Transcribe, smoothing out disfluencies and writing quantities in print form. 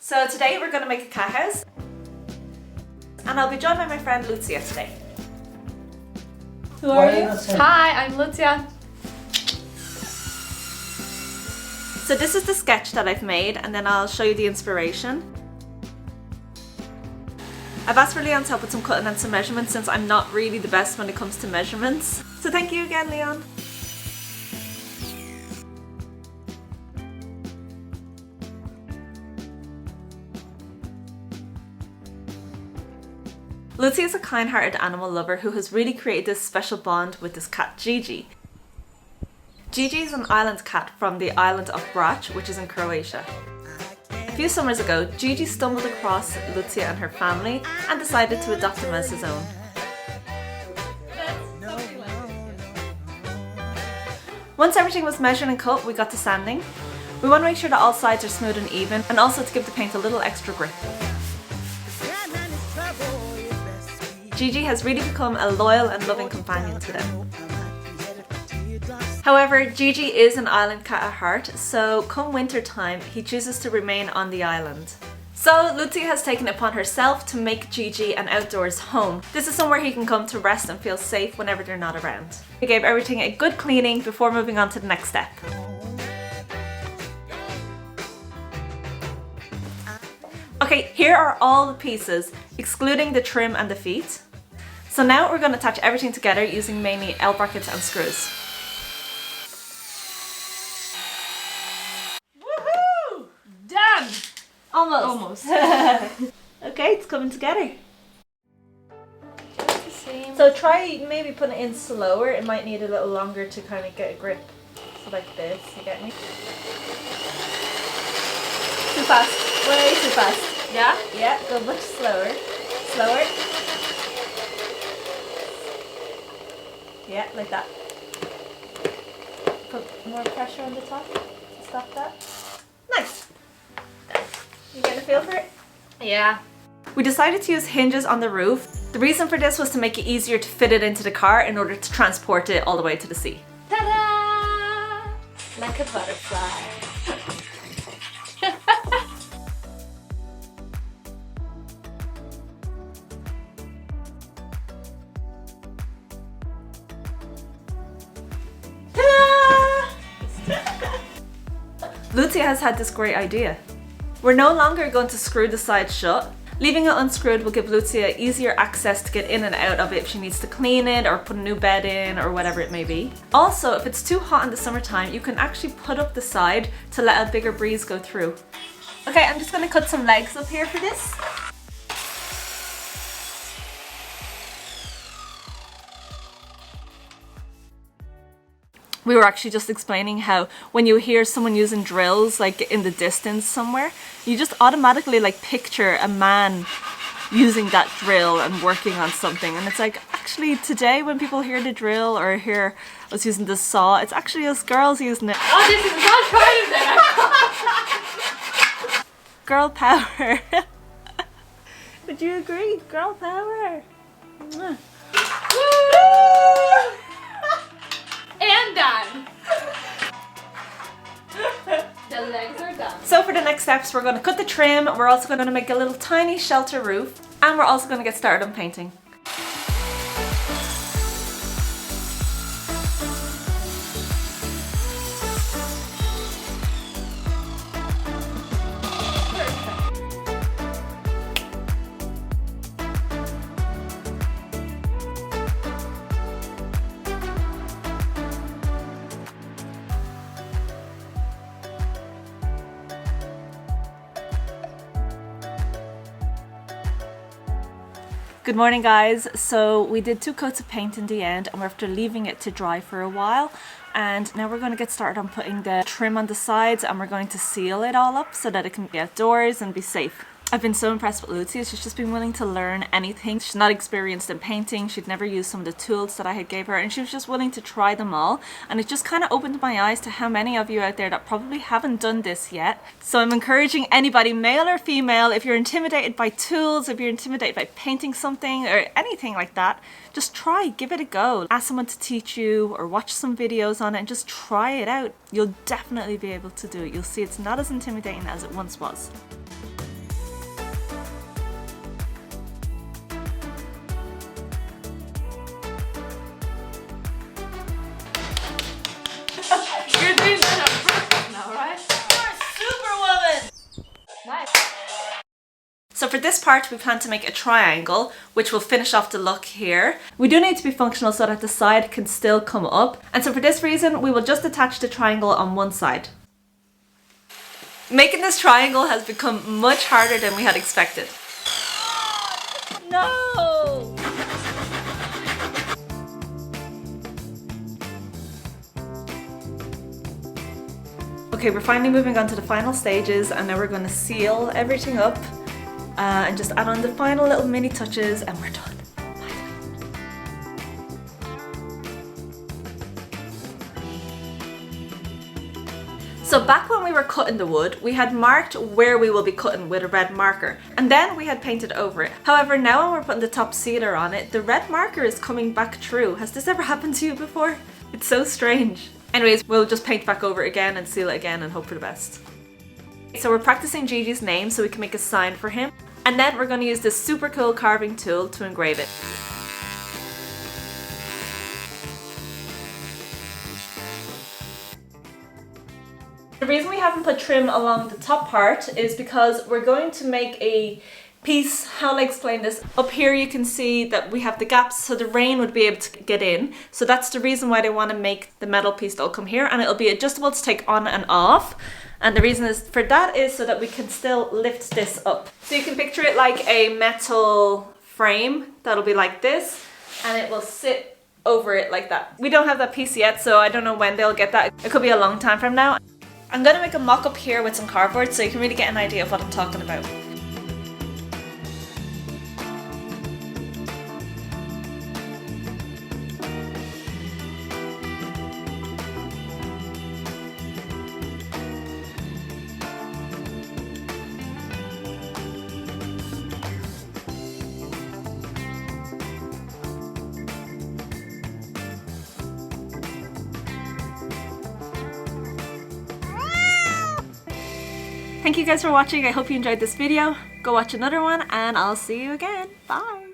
So today we're going to make a cat house, and I'll be joined by my friend Lucija today. Who are you? Hi, I'm Lucija. So this is the sketch that I've made, and then I'll show you the inspiration. I've asked for Leon's help with some cutting and some measurements since I'm not really the best when it comes to measurements. So thank you again, Leon. Lucia is a kind-hearted animal lover who has really created this special bond with this cat, Gigi. Gigi is an island cat from the island of Brac, which is in Croatia. A few summers ago, Gigi stumbled across Lucia and her family and decided to adopt him as his own. Once everything was measured and cut, we got to sanding. We want to make sure that all sides are smooth and even, and also to give the paint a little extra grip. Gigi has really become a loyal and loving companion to them. However, Gigi is an island cat at heart, so come winter time, he chooses to remain on the island. So Lucia has taken it upon herself to make Gigi an outdoors home. This is somewhere he can come to rest and feel safe whenever they're not around. We gave everything a good cleaning before moving on to the next step. Okay, here are all the pieces, excluding the trim and the feet. So now we're going to attach everything together using mainly L brackets and screws. Woohoo! Done! Almost. Okay, it's coming together. Just the same. So try maybe putting it in slower. It might need a little longer to kind of get a grip. So like this, you get me? Too fast. Way too fast. Yeah? Yeah, go much slower. Slower. Yeah, like that. Put more pressure on the top to stop that. Nice! You getting a feel for it? Yeah. We decided to use hinges on the roof. The reason for this was to make it easier to fit it into the car in order to transport it all the way to the sea. Ta-da! Like a butterfly. Lucia has had this great idea. We're no longer going to screw the sides shut. Leaving it unscrewed will give Lucia easier access to get in and out of it if she needs to clean it or put a new bed in or whatever it may be. Also, if it's too hot in the summertime, you can actually put up the side to let a bigger breeze go through. Okay, I'm just going to cut some legs up here for this. We were actually just explaining how when you hear someone using drills like in the distance somewhere, you just automatically like picture a man using that drill and working on something, and it's like actually today when people hear the drill or hear us using the saw, it's actually us girls using it. Oh, this is not part of that! Girl power. Would you agree? Girl power. Mwah. Woo! And done! The legs are done. So for the next steps, we're going to cut the trim, we're also going to make a little tiny shelter roof, and we're also going to get started on painting. Good morning guys, so we did 2 coats of paint in the end and we're after leaving it to dry for a while, and now we're going to get started on putting the trim on the sides and we're going to seal it all up so that it can be outdoors and be safe. I've been so impressed with Lucia. She's just been willing to learn anything. She's not experienced in painting, she'd never used some of the tools that I had gave her, and she was just willing to try them all, and it just kind of opened my eyes to how many of you out there that probably haven't done this yet. So I'm encouraging anybody, male or female, if you're intimidated by tools, if you're intimidated by painting something or anything like that, just try, give it a go. Ask someone to teach you or watch some videos on it and just try it out. You'll definitely be able to do it. You'll see it's not as intimidating as it once was. So for this part, we plan to make a triangle, which will finish off the look here. We do need to be functional so that the side can still come up. And so for this reason, we will just attach the triangle on one side. Making this triangle has become much harder than we had expected. No! Okay, we're finally moving on to the final stages, and now we're going to seal everything up and just add on the final little mini touches, and we're done. So back when we were cutting the wood, we had marked where we will be cutting with a red marker, and then we had painted over it. However, now when we're putting the top sealer on it, the red marker is coming back through. Has this ever happened to you before? It's so strange. Anyways, we'll just paint back over it again and seal it again and hope for the best. So we're practicing Gigi's name so we can make a sign for him. And then we're going to use this super cool carving tool to engrave it. The reason we haven't put trim along the top part is because we're going to make a piece, how will I explain this? Up here you can see that we have the gaps so the rain would be able to get in. So that's the reason why they want to make the metal piece that'll come here, and it'll be adjustable to take on and off. And the reason is for that is so that we can still lift this up. So you can picture it like a metal frame that'll be like this, and it will sit over it like that. We don't have that piece yet, so I don't know when they'll get that. It could be a long time from now. I'm going to make a mock-up here with some cardboard so you can really get an idea of what I'm talking about. Thank you guys for watching. I hope you enjoyed this video. Go watch another one and I'll see you again. Bye!